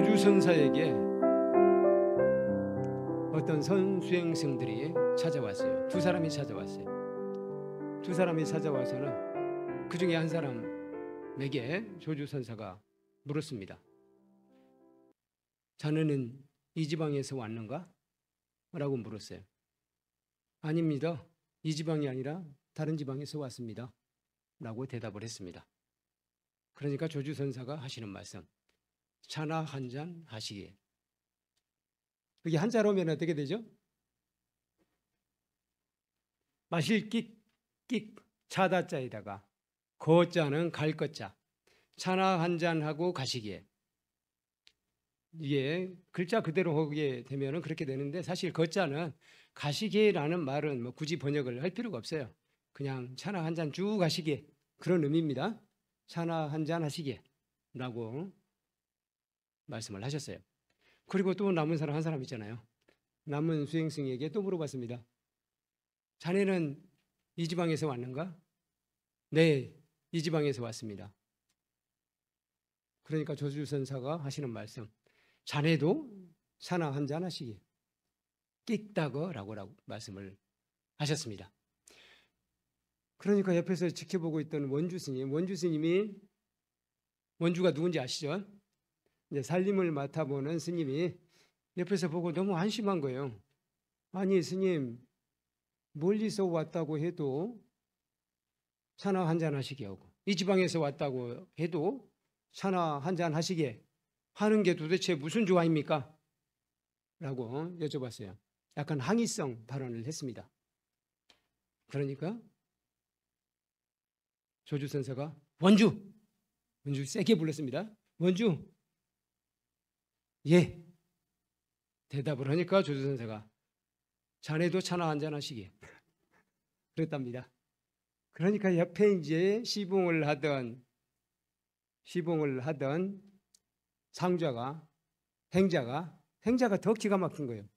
조주선사에게 어떤 선수행승들이 찾아왔어요. 두 사람이 찾아왔어요. 두 사람이 찾아와서는 그 중에 한 사람에게 조주선사가 물었습니다. 자네는 이 지방에서 왔는가? 라고 물었어요. 아닙니다. 이 지방이 아니라 다른 지방에서 왔습니다. 라고 대답을 했습니다. 그러니까 조주선사가 하시는 말씀, 차나 한 잔 하시게. 그게 한자로 오면 어떻게 되죠? 마실 끽 차다자에다가 거자는 갈 것자, 차나 한 잔 하고 가시기에. 이게 글자 그대로 하게 되면 그렇게 되는데, 사실 거자는 가시게라는 말은 뭐 굳이 번역을 할 필요가 없어요. 그냥 차나 한 잔 쭉 가시게, 그런 의미입니다. 차나 한 잔 하시게 라고 말씀을 하셨어요. 그리고 또 남은 사람 한 사람 있잖아요. 남은 수행승에게 또 물어봤습니다. 자네는 이 지방에서 왔는가? 네, 이 지방에서 왔습니다. 그러니까 조주선사가 하시는 말씀, 자네도 차나 한 잔 하시게, 끽다거라고 말씀을 하셨습니다. 그러니까 옆에서 지켜보고 있던 원주 스님이 원주가 누군지 아시죠? 이제 살림을 맡아보는 스님이 옆에서 보고 너무 한심한 거예요. 아니 스님, 멀리서 왔다고 해도 차나 한 잔 하시게 하고, 이 지방에서 왔다고 해도 차나 한 잔 하시게 하는 게 도대체 무슨 조화입니까? 라고 여쭤봤어요. 약간 항의성 발언을 했습니다. 그러니까 조주선사가 원주 세게 불렀습니다. 원주, 예. 대답을 하니까 조주선사가 자네도 차나 한 잔 하시게 그랬답니다. 그러니까 옆에 이제 시봉을 하던 상좌가, 행자가 더 기가 막힌 거예요.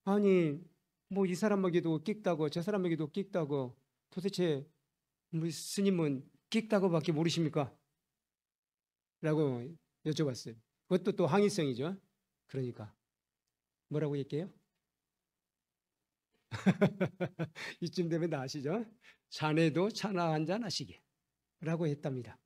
아니 뭐 이 사람에게도 끽다고 저 사람에게도 끽다고, 도대체 뭐 스님은 끽다고밖에 모르십니까? 라고 여쭤봤어요. 그것도 또 항의성이죠. 그러니까 뭐라고 얘기해요? 이쯤 되면 다 아시죠? 자네도 차나 한 잔 하시게 라고 했답니다.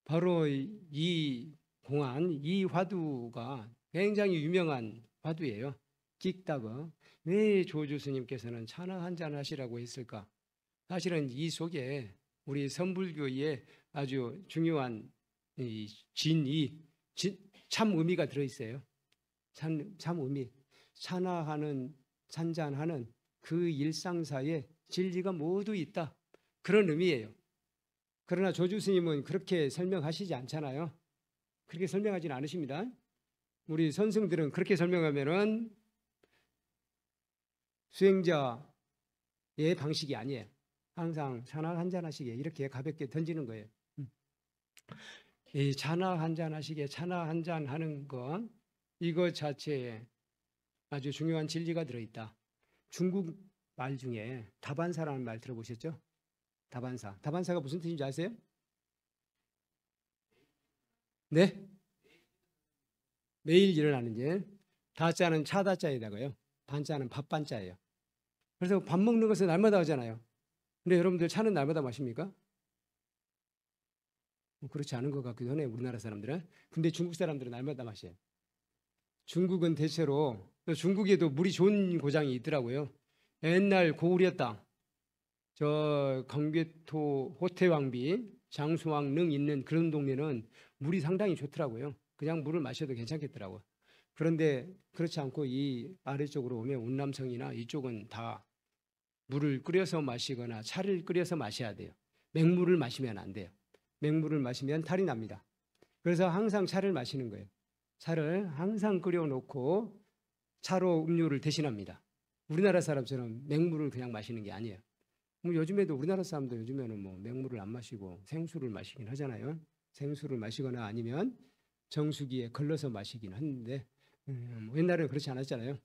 바로 이 공안, 이 화두가 굉장히 유명한 화두예요. 끽다거. 왜 조주 스님께서는 차나 한 잔 하시라고 했을까? 사실은 이 속에 우리 선불교의 아주 중요한 참 의미가 들어있어요. 참 의미. 차나하는, 찬잔하는 그 일상사에 진리가 모두 있다. 그런 의미예요. 그러나 조주 스님은 그렇게 설명하시지 않잖아요. 그렇게 설명하지는 않으십니다. 우리 선승들은 그렇게 설명하면은 수행자의 방식이 아니에요. 항상 차나 한 잔 하시게 이렇게 가볍게 던지는 거예요. 이 차나 한 잔 하시게, 차나 한 잔 하는 것, 이것 자체에 아주 중요한 진리가 들어있다. 중국 말 중에 다반사라는 말 들어보셨죠? 다반사가 무슨 뜻인지 아세요? 네? 매일 일어나는 일. 다자는 차다자에다가요, 반자는 밥반자예요. 그래서 밥 먹는 것은 날마다 하잖아요. 근데 여러분들 차는 날마다 마십니까? 그렇지 않은 것 같기도 하네요, 우리나라 사람들은. 근데 중국 사람들은 날마다 마셔요. 중국은 대체로, 중국에도 물이 좋은 고장이 있더라고요. 옛날 고구려 땅, 저 광개토, 호태왕비, 장수왕 능 있는 그런 동네는 물이 상당히 좋더라고요. 그냥 물을 마셔도 괜찮겠더라고요. 그런데 그렇지 않고 이 아래쪽으로 오면 운남성이나 이쪽은 다 물을 끓여서 마시거나 차를 끓여서 마셔야 돼요. 맹물을 마시면 안 돼요. 맹물을 마시면 탈이 납니다. 그래서 항상 차를 마시는 거예요. 차를 항상 끓여놓고 차로 음료를 대신합니다. 우리나라 사람처럼 맹물을 그냥 마시는 게 아니에요. 뭐 요즘에도 우리나라 사람도 요즘에는 뭐 맹물을 안 마시고 생수를 마시긴 하잖아요. 생수를 마시거나 아니면 정수기에 걸러서 마시긴 하는데 옛날에는 그렇지 않았잖아요.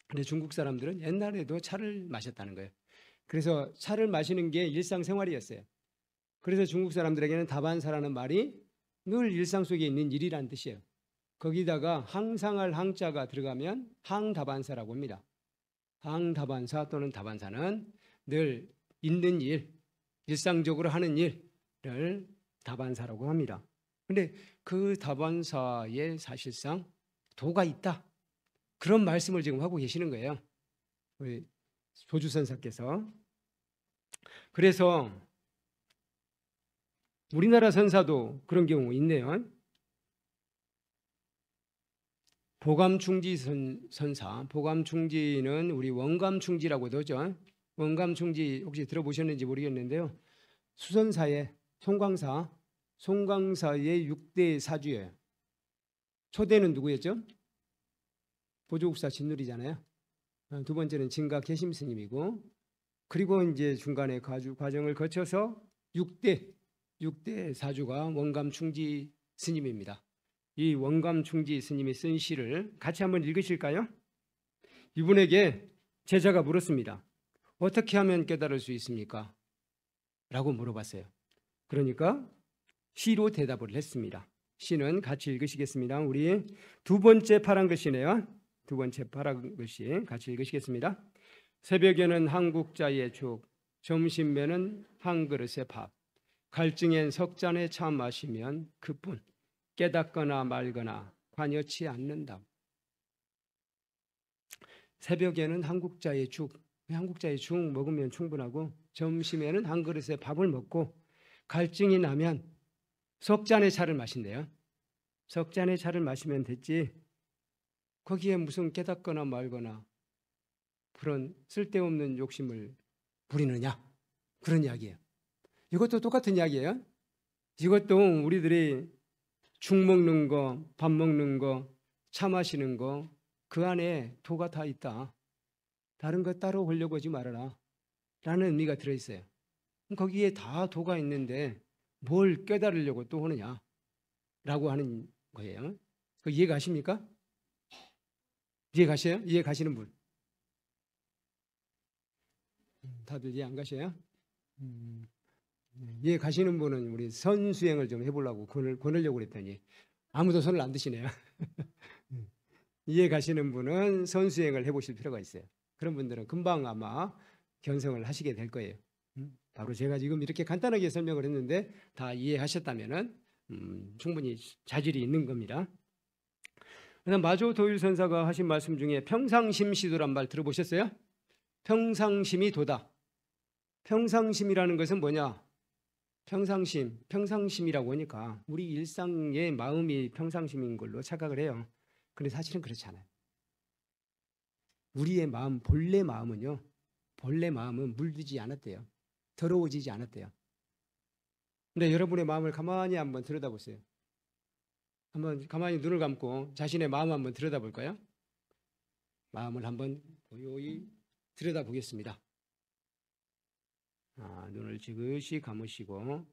근데 중국 사람들은 옛날에도 차를 마셨다는 거예요. 그래서 차를 마시는 게 일상생활이었어요. 그래서 중국 사람들에게는 다반사라는 말이 늘 일상 속에 있는 일이라는 뜻이에요. 거기다가 항상할 항자가 들어가면 항다반사라고 합니다. 항다반사 또는 다반사는 늘 있는 일, 일상적으로 하는 일을 다반사라고 합니다. 그런데 그 다반사에 사실상 도가 있다. 그런 말씀을 지금 하고 계시는 거예요. 우리 조주선사께서. 그래서 우리나라 선사도 그런 경우 있네요. 보감충지 선사, 보감충지는 우리 원감충지라고도 하죠. 원감충지 혹시 들어보셨는지 모르겠는데요. 수선사의 송광사의 6대 사주예요. 초대는 누구였죠? 보조국사 진누리잖아요. 두 번째는 진가 개심 스님이고, 그리고 이제 중간에 과정을 거쳐서 6대 사주가 원감충지 스님입니다. 이 원감충지 스님이 쓴 시를 같이 한번 읽으실까요? 이분에게 제자가 물었습니다. 어떻게 하면 깨달을 수 있습니까? 라고 물어봤어요. 그러니까 시로 대답을 했습니다. 시는 같이 읽으시겠습니다. 우리 두 번째 파란 글씨네요. 두 번째 파란 글씨 같이 읽으시겠습니다. 새벽에는 한 국자의 죽, 점심에는 한 그릇의 밥, 갈증엔 석 잔의 차 마시면 그뿐, 깨닫거나 말거나 관여치 않는다. 새벽에는 한 국자의 죽 먹으면 충분하고, 점심에는 한 그릇의 밥을 먹고, 갈증이 나면 석 잔의 차를 마신대요. 석 잔의 차를 마시면 됐지, 거기에 무슨 깨닫거나 말거나 그런 쓸데없는 욕심을 부리느냐, 그런 이야기예요. 이것도 똑같은 이야기예요. 이것도 우리들이 죽 먹는 거, 밥 먹는 거, 차 마시는 거, 그 안에 도가 다 있다. 다른 거 따로 보려고 하지 말아라 라는 의미가 들어있어요. 거기에 다 도가 있는데 뭘 깨달으려고 또 하느냐 라고 하는 거예요. 그 이해 가십니까? 이해 가셔요? 이해 가시는 분? 다들 이해 안 가셔요? 이해 가시는 분은 우리 선수행을 좀 해보려고 권하려고 그랬더니 아무도 손을 안 드시네요. 이해 가시는 분은 선수행을 해보실 필요가 있어요. 그런 분들은 금방 아마 견성을 하시게 될 거예요. 바로 제가 지금 이렇게 간단하게 설명을 했는데 다 이해하셨다면 충분히 자질이 있는 겁니다. 그래서 마조 도율 선사가 하신 말씀 중에 평상심시도란 말 들어보셨어요? 평상심이 도다. 평상심이라는 것은 뭐냐? 평상심이라고 하니까 우리 일상의 마음이 평상심인 걸로 착각을 해요. 근데 사실은 그렇지 않아요. 우리의 마음, 본래 마음은 물들지 않았대요. 더러워지지 않았대요. 근데 여러분의 마음을 가만히 한번 들여다보세요. 한번 가만히 눈을 감고 자신의 마음 한번 들여다볼까요? 마음을 한번 고요히 들여다보겠습니다. 눈을 지그시 감으시고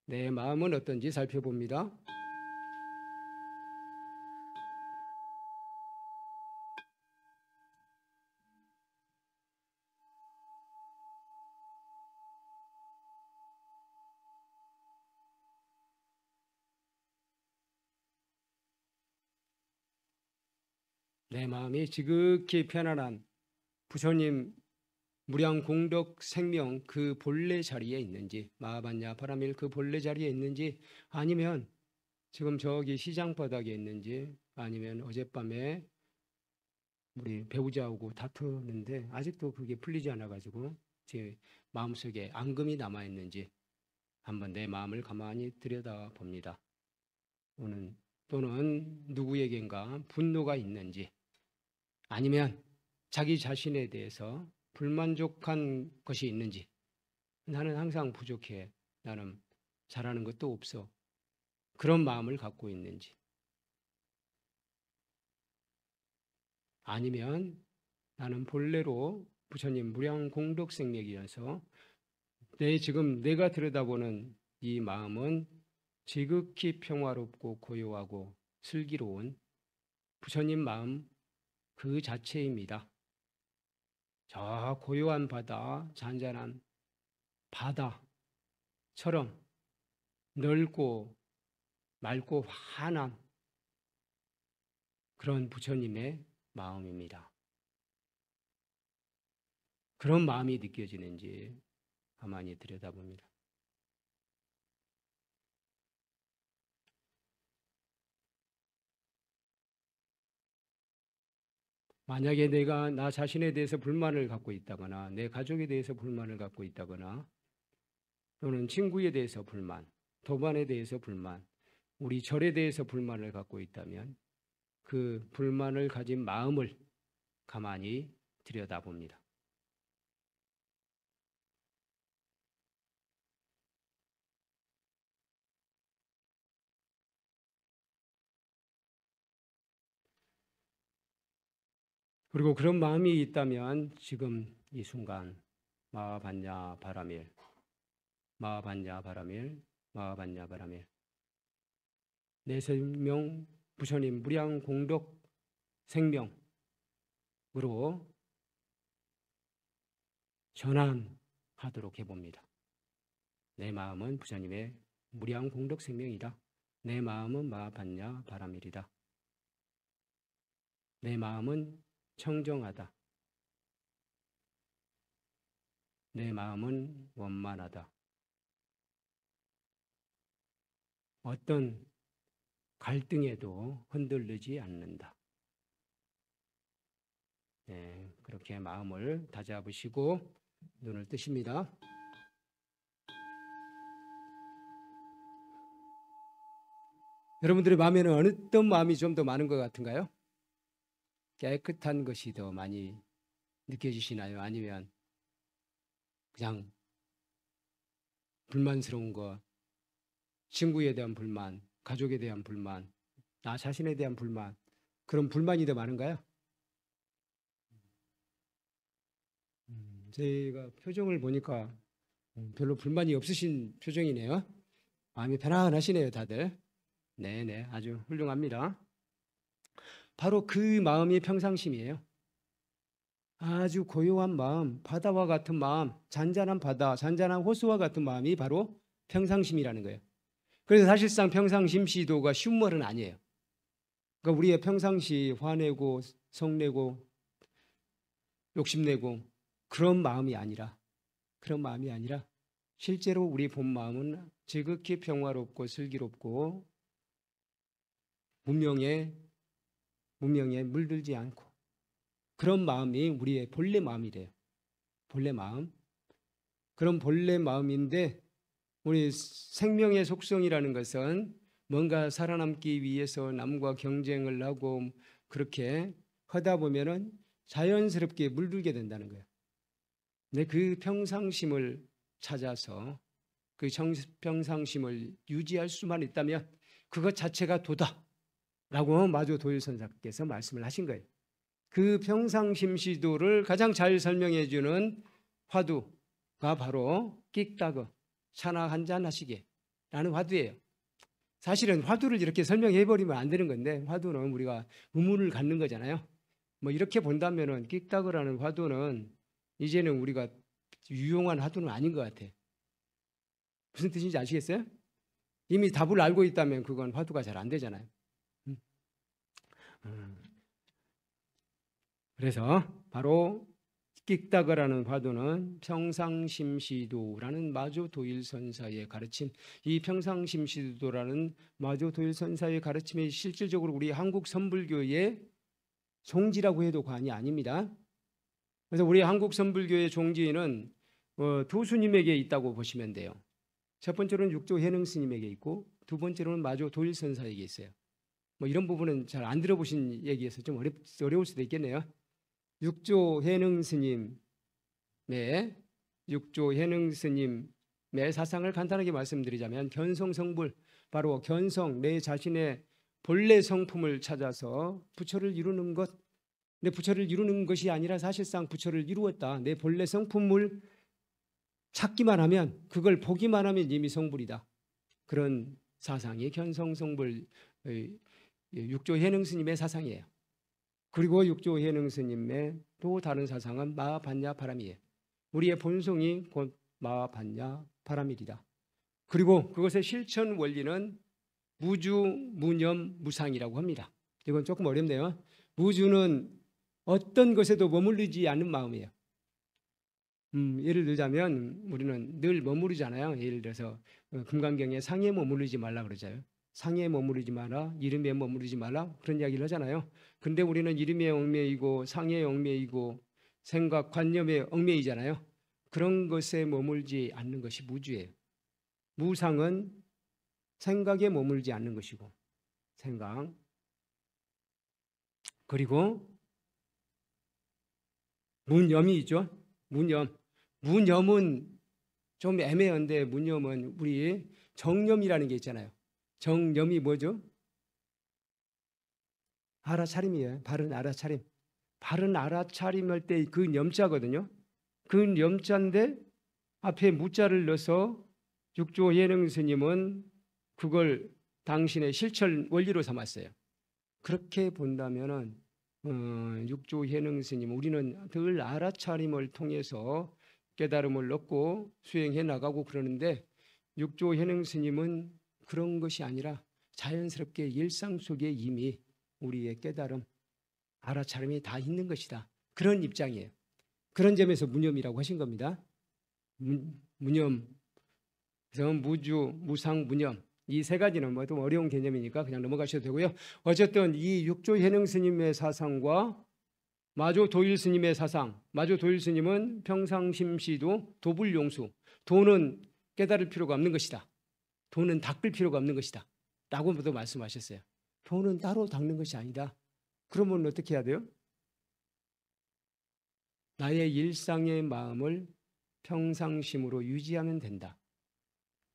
내 마음은 어떤지 살펴봅니다. 내 마음이 지극히 편안한 부처님 무량 공덕 생명 그 본래 자리에 있는지, 마하반야 파라밀 그 본래 자리에 있는지, 아니면 지금 저기 시장 바닥에 있는지, 아니면 어젯밤에 우리 배우자하고 다투는데 아직도 그게 풀리지 않아가지고 제 마음속에 앙금이 남아있는지 한번 내 마음을 가만히 들여다봅니다. 또는 누구에겐가 분노가 있는지, 아니면 자기 자신에 대해서 불만족한 것이 있는지, 나는 항상 부족해, 나는 잘하는 것도 없어, 그런 마음을 갖고 있는지, 아니면 나는 본래로 부처님 무량 공덕 생맥이어서 지금 내가 들여다보는 이 마음은 지극히 평화롭고 고요하고 슬기로운 부처님 마음 그 자체입니다. 저 고요한 바다, 잔잔한 바다처럼 넓고 맑고 환한 그런 부처님의 마음입니다. 그런 마음이 느껴지는지 가만히 들여다봅니다. 만약에 내가 나 자신에 대해서 불만을 갖고 있다거나 내 가족에 대해서 불만을 갖고 있다거나 또는 친구에 대해서 불만, 도반에 대해서 불만, 우리 절에 대해서 불만을 갖고 있다면 그 불만을 가진 마음을 가만히 들여다봅니다. 그리고 그런 마음이 있다면 지금 이 순간 마하반야 바라밀, 마하반야 바라밀, 마하반야 바라밀 내 생명 부처님 무량 공덕 생명으로 전환하도록 해봅니다. 내 마음은 부처님의 무량 공덕 생명이다. 내 마음은 마하반야 바라밀이다. 내 마음은 청정하다. 내 마음은 원만하다. 어떤 갈등에도 흔들리지 않는다. 네, 그렇게 마음을 다잡으시고 눈을 뜨십니다. 여러분들의 마음에는 어떤 마음이 좀 더 많은 것 같은가요? 깨끗한 것이 더 많이 느껴지시나요? 아니면 그냥 불만스러운 것, 친구에 대한 불만, 가족에 대한 불만, 나 자신에 대한 불만, 그런 불만이 더 많은가요? 제가 표정을 보니까 별로 불만이 없으신 표정이네요. 마음이 편안하시네요, 다들. 네네, 아주 훌륭합니다. 바로 그 마음이 평상심이에요. 아주 고요한 마음, 바다와 같은 마음, 잔잔한 바다, 잔잔한 호수와 같은 마음이 바로 평상심이라는 거예요. 그래서 사실상 평상심 시도가 쉬운 말은 아니에요. 그러니까 우리의 평상시 화내고 성내고 욕심내고 그런 마음이 아니라 실제로 우리 본 마음은 지극히 평화롭고 슬기롭고 문명에 물들지 않고 그런 마음이 우리의 본래 마음이래요. 본래 마음. 그런 본래 마음인데 우리 생명의 속성이라는 것은 뭔가 살아남기 위해서 남과 경쟁을 하고 그렇게 하다 보면은 자연스럽게 물들게 된다는 거예요. 근데 그 평상심을 찾아서 그 평상심을 유지할 수만 있다면 그것 자체가 도다라고 마조 도일선사께서 말씀을 하신 거예요. 그 평상심 시도를 가장 잘 설명해 주는 화두가 바로 끽다거 차나 한잔 하시게 라는 화두예요. 사실은 화두를 이렇게 설명해 버리면 안 되는 건데 화두는 우리가 의문을 갖는 거잖아요. 뭐 이렇게 본다면은 끽다거라는 화두는 이제는 우리가 유용한 화두는 아닌 것 같아. 무슨 뜻인지 아시겠어요? 이미 답을 알고 있다면 그건 화두가 잘 안 되잖아요. 그래서 바로 끽다거라는 화두는 평상심시도라는 마조도일선사의 가르침, 이 평상심시도라는 마조도일선사의 가르침이 실질적으로 우리 한국 선불교의 종지라고 해도 과언이 아닙니다. 그래서 우리 한국 선불교의 종지는 두 스님에게 있다고 보시면 돼요. 첫 번째로는 육조 해능 스님에게 있고 두 번째로는 마조도일선사에게 있어요. 뭐 이런 부분은 잘 안 들어보신 얘기여서 좀 어려울 수도 있겠네요. 육조 해능 스님의 사상을 간단하게 말씀드리자면 견성성불, 바로 견성, 내 자신의 본래 성품을 찾아서 부처를 이루는 것. 근데 부처를 이루는 것이 아니라 사실상 부처를 이루었다. 내 본래 성품을 찾기만 하면, 그걸 보기만 하면 이미 성불이다. 그런 사상이 견성성불 육조 해능 스님의 사상이에요. 그리고 육조 해능 스님의 또 다른 사상은 마하반야 바라밀이에요. 우리의 본성이 곧 마하반야 바라밀이다. 그리고 그것의 실천 원리는 무주, 무념, 무상이라고 합니다. 이건 조금 어렵네요. 무주는 어떤 것에도 머무르지 않는 마음이에요. 예를 들자면 우리는 늘 머무르잖아요. 예를 들어서 금강경에 상에 머무르지 말라 그러잖아요. 상에 머무르지 마라, 이름에 머무르지 말라 그런 이야기를 하잖아요. 근데 우리는 이름에 얽매이고 상에 얽매이고 생각, 관념에 얽매이잖아요. 그런 것에 머물지 않는 것이 무주예요. 무상은 생각에 머물지 않는 것이고 생각. 그리고 무념이 있죠. 무념. 무념은 좀 애매한데 무념은 우리 정념이라는 게 있잖아요. 정념이 뭐죠? 알아차림이에요. 바른 알아차림. 바른 알아차림할 때 그 염자거든요. 그 염자인데 앞에 무자를 넣어서 육조 예능 스님은 그걸 당신의 실천 원리로 삼았어요. 그렇게 본다면은 육조 예능 스님 우리는 늘 알아차림을 통해서 깨달음을 얻고 수행해 나가고 그러는데 육조 예능 스님은 그런 것이 아니라 자연스럽게 일상 속에 이미 우리의 깨달음, 알아차림이 다 있는 것이다. 그런 입장이에요. 그런 점에서 무념이라고 하신 겁니다. 무념, 그래서 무주, 무상, 무념 이 세 가지는 뭐 좀 어려운 개념이니까 그냥 넘어가셔도 되고요. 어쨌든 이 육조 현영 스님의 사상과 마조 도일 스님의 사상, 마조 도일 스님은 평상심시도 도불용수, 도는 깨달을 필요가 없는 것이다. 도는 닦을 필요가 없는 것이다. 라고도 말씀하셨어요. 도는 따로 닦는 것이 아니다. 그러면 어떻게 해야 돼요? 나의 일상의 마음을 평상심으로 유지하면 된다.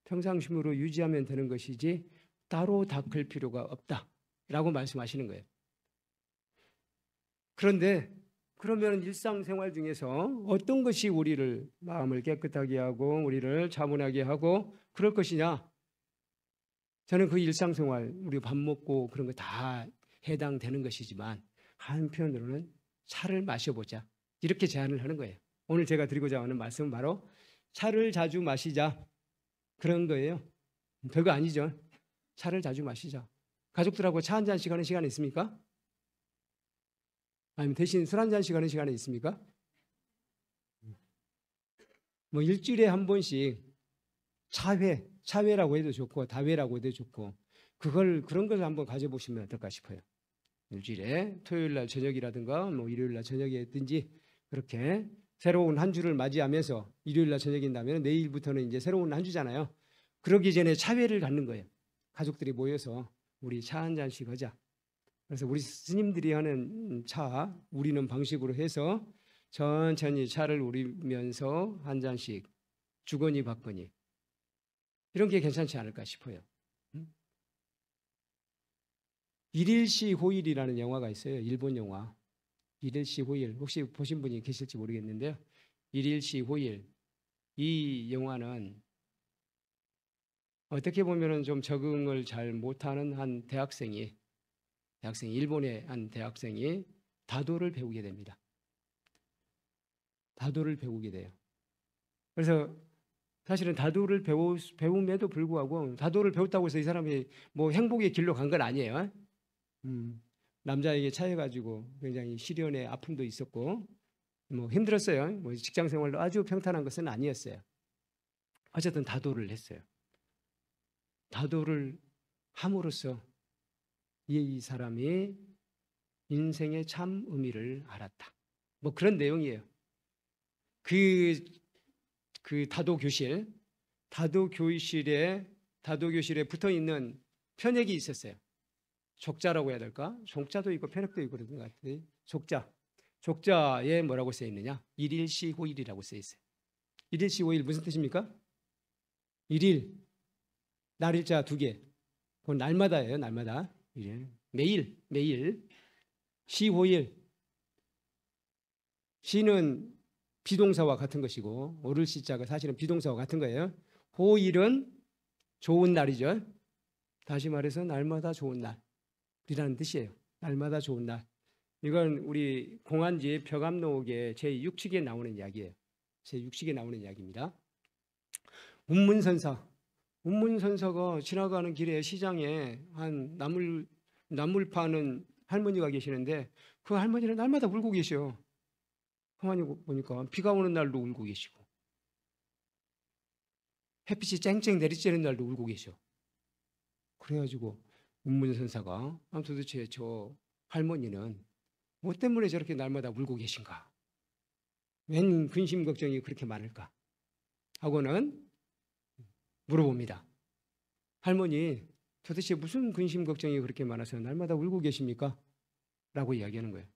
평상심으로 유지하면 되는 것이지 따로 닦을 필요가 없다라고 말씀하시는 거예요. 그런데 그러면 일상생활 중에서 어떤 것이 우리를 마음을 깨끗하게 하고 우리를 차분하게 하고 그럴 것이냐? 저는 그 일상생활 우리 밥 먹고 그런 거 다 해당되는 것이지만 한편으로는 차를 마셔보자 이렇게 제안을 하는 거예요. 오늘 제가 드리고자 하는 말씀은 바로 차를 자주 마시자 그런 거예요. 별거 아니죠. 차를 자주 마시자. 가족들하고 차 한 잔씩 하는 시간이 있습니까? 아니면 대신 술 한 잔씩 하는 시간이 있습니까? 뭐 일주일에 한 번씩 차회라고 해도 좋고 다회라고 해도 좋고 그런 걸 한번 가져보시면 어떨까 싶어요. 일주일에 토요일 날 저녁이라든가 뭐 일요일 날 저녁이든지 그렇게 새로운 한 주를 맞이하면서 일요일 날 저녁인다면 내일부터는 이제 새로운 한 주잖아요. 그러기 전에 차회를 갖는 거예요. 가족들이 모여서 우리 차 한 잔씩 하자. 그래서 우리 스님들이 하는 차 우리는 방식으로 해서 천천히 차를 우리면서 한 잔씩 주거니 받거니 이런 게 괜찮지 않을까 싶어요. 일일시 호일이라는 영화가 있어요. 일본 영화. 일일시 호일. 혹시 보신 분이 계실지 모르겠는데요. 일일시 호일. 이 영화는 어떻게 보면은 좀 적응을 잘 못하는 한 대학생이 일본의 한 대학생이 다도를 배우게 됩니다. 다도를 배우게 돼요. 그래서 사실은 다도를 배움에도 불구하고 다도를 배웠다고 해서 이 사람이 뭐 행복의 길로 간 건 아니에요. 남자에게 차여가지고 굉장히 시련의 아픔도 있었고 뭐 힘들었어요. 뭐 직장 생활도 아주 평탄한 것은 아니었어요. 어쨌든 다도를 했어요. 다도를 함으로써 이 사람이 인생의 참 의미를 알았다. 뭐 그런 내용이에요. 그 다도 교실에 붙어 있는 편액이 있었어요. 족자라고 해야 될까? 종자도 있고 편액도 있고 그런 것 같아요. 족자에 뭐라고 써 있느냐? 일일시 호일이라고 써 있어요. 일일시 호일 무슨 뜻입니까? 일일 날일자 두 개. 그건 날마다예요. 날마다. 매일 시호일. 시는 비동사와 같은 것이고 오를 시자가 사실은 비동사와 같은 거예요. 호일은 좋은 날이죠. 다시 말해서 날마다 좋은 날이라는 뜻이에요. 날마다 좋은 날. 이건 우리 공안지 벽암록의 제6식에 나오는 이야기예요. 제6식에 나오는 이야기입니다. 운문선사. 운문선사가 지나가는 길에 시장에 한 나물 파는 할머니가 계시는데 그 할머니는 날마다 울고 계셔. 가만히 보니까 비가 오는 날도 울고 계시고 햇빛이 쨍쨍 내리쬐는 날도 울고 계셔. 그래가지고 운문선사가 도대체 저 할머니는 뭐 때문에 저렇게 날마다 울고 계신가? 웬 근심 걱정이 그렇게 많을까? 하고는 물어봅니다. 할머니, 도대체 무슨 근심 걱정이 그렇게 많아서 날마다 울고 계십니까? 라고 이야기하는 거예요.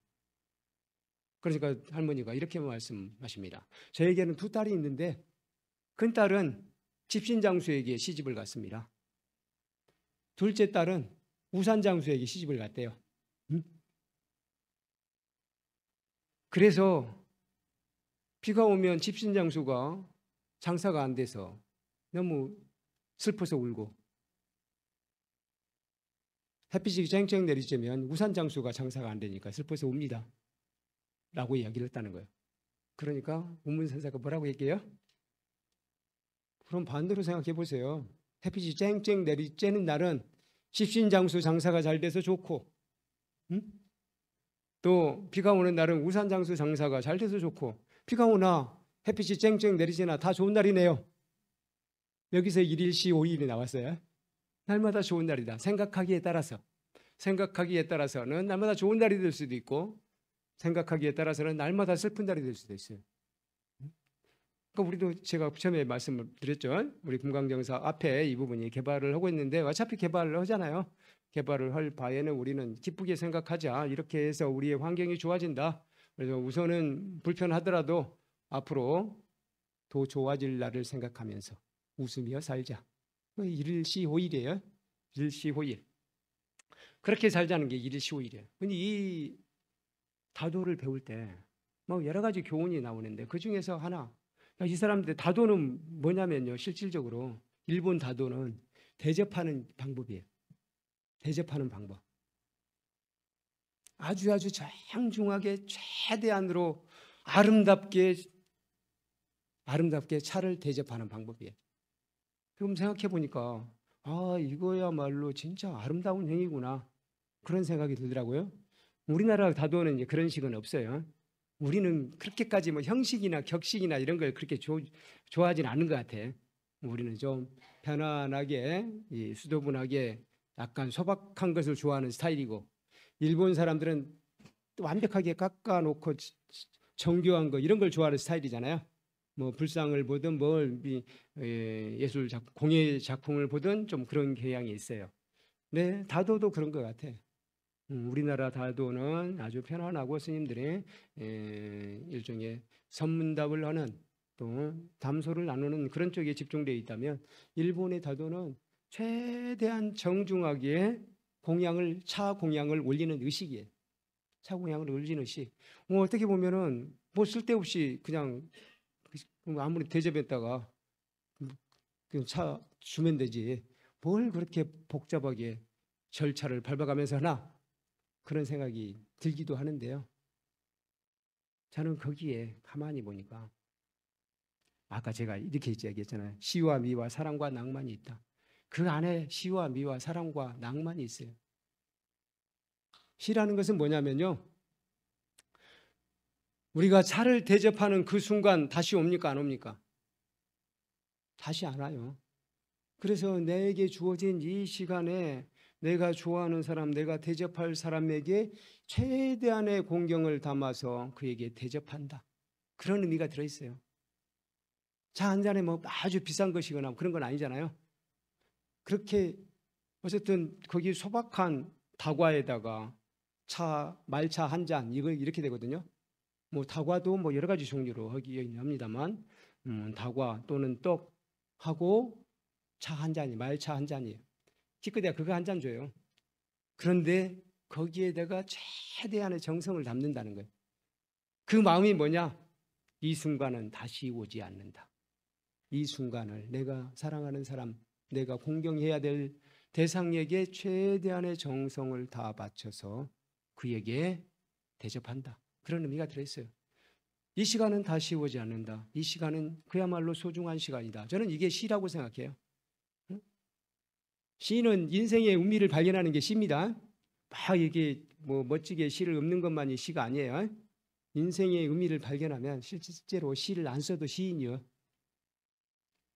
그러니까 할머니가 이렇게 말씀하십니다. 저에게는 두 딸이 있는데 큰 딸은 집신장수에게 시집을 갔습니다. 둘째 딸은 우산장수에게 시집을 갔대요. 그래서 비가 오면 집신장수가 장사가 안 돼서 너무 슬퍼서 울고 햇빛이 쨍쨍 내리쬐면 우산장수가 장사가 안 되니까 슬퍼서 웁니다. 라고 이야기를 했다는 거예요. 그러니까 운문선사가 뭐라고 얘기해요? 그럼 반대로 생각해 보세요. 햇빛이 쨍쨍 내리쬐는 날은 집신장수 장사가 잘 돼서 좋고 또 비가 오는 날은 우산장수 장사가 잘 돼서 좋고 비가 오나 햇빛이 쨍쨍 내리지나 다 좋은 날이네요. 여기서 1일시 5일이 나왔어요. 날마다 좋은 날이다. 생각하기에 따라서는 날마다 좋은 날이 될 수도 있고 생각하기에 따라서는 날마다 슬픈 날이 될 수도 있어요. 그러니까 우리도 제가 처음에 말씀을 드렸죠. 우리 금강정사 앞에 이 부분이 개발을 하고 있는데 어차피 개발을 하잖아요. 개발을 할 바에는 우리는 기쁘게 생각하자. 이렇게 해서 우리의 환경이 좋아진다. 그래서 우선은 불편하더라도 앞으로 더 좋아질 날을 생각하면서 웃으며 살자. 1일시 5일이에요. 1일시 5일. 그렇게 살자는 게 1일시 5일이에요. 근데 이 다도를 배울 때 뭐 여러 가지 교훈이 나오는데 그 중에서 하나, 이 사람들 다도는 뭐냐면요. 실질적으로 일본 다도는 대접하는 방법이에요. 대접하는 방법. 아주 정중하게 최대한으로 아름답게 차를 대접하는 방법이에요. 그럼 생각해 보니까 이거야말로 진짜 아름다운 행위구나 그런 생각이 들더라고요. 우리나라 다도는 이제 그런 식은 없어요. 우리는 그렇게까지 뭐 형식이나 격식이나 이런 걸 그렇게 좋아하진 않는 것 같아. 우리는 좀 편안하게 수도분하게 약간 소박한 것을 좋아하는 스타일이고 일본 사람들은 또 완벽하게 깎아놓고 정교한 거 이런 걸 좋아하는 스타일이잖아요. 뭐 불상을 보든 뭘 예술 작품, 공예 작품을 보든 좀 그런 경향이 있어요. 네, 다도도 그런 것 같아. 우리나라 다도는 아주 편안하고 스님들이 일종의 선문답을 하는 또 담소를 나누는 그런 쪽에 집중되어 있다면 일본의 다도는 최대한 정중하게 차 공양을 올리는 의식이에요. 차 공양을 올리는 의식. 어떻게 보면은 뭐 쓸데없이 그냥 아무리 대접했다가 그냥 차 주면 되지. 뭘 그렇게 복잡하게 절차를 밟아가면서 하나? 그런 생각이 들기도 하는데요. 저는 거기에 가만히 보니까 아까 제가 이렇게 얘기했잖아요. 시와 미와 사랑과 낭만이 있다. 그 안에 시와 미와 사랑과 낭만이 있어요. 시라는 것은 뭐냐면요. 우리가 차를 대접하는 그 순간 다시 옵니까? 안 옵니까? 다시 안 와요. 그래서 내게 주어진 이 시간에 내가 좋아하는 사람, 내가 대접할 사람에게 최대한의 공경을 담아서 그에게 대접한다. 그런 의미가 들어있어요. 차 한 잔에 뭐 아주 비싼 것이거나 그런 건 아니잖아요. 그렇게 어쨌든 거기 소박한 다과에다가 말차 한 잔 이거 이렇게 되거든요. 뭐 다과도 뭐 여러 가지 종류로 하긴 합니다만 다과 또는 떡하고 차 한 잔이 말차 한 잔이에요. 기껏해야 그거 한 잔 줘요. 그런데 거기에다가 최대한의 정성을 담는다는 거예요. 그 마음이 뭐냐? 이 순간은 다시 오지 않는다. 이 순간을 내가 사랑하는 사람, 내가 공경해야 될 대상에게 최대한의 정성을 다 바쳐서 그에게 대접한다. 그런 의미가 들어있어요. 이 시간은 다시 오지 않는다. 이 시간은 그야말로 소중한 시간이다. 저는 이게 시라고 생각해요. 시는 인생의 의미를 발견하는 게 시입니다. 막 이게 뭐 멋지게 시를 읊는 것만이 시가 아니에요. 인생의 의미를 발견하면 실제로 시를 안 써도 시인이요.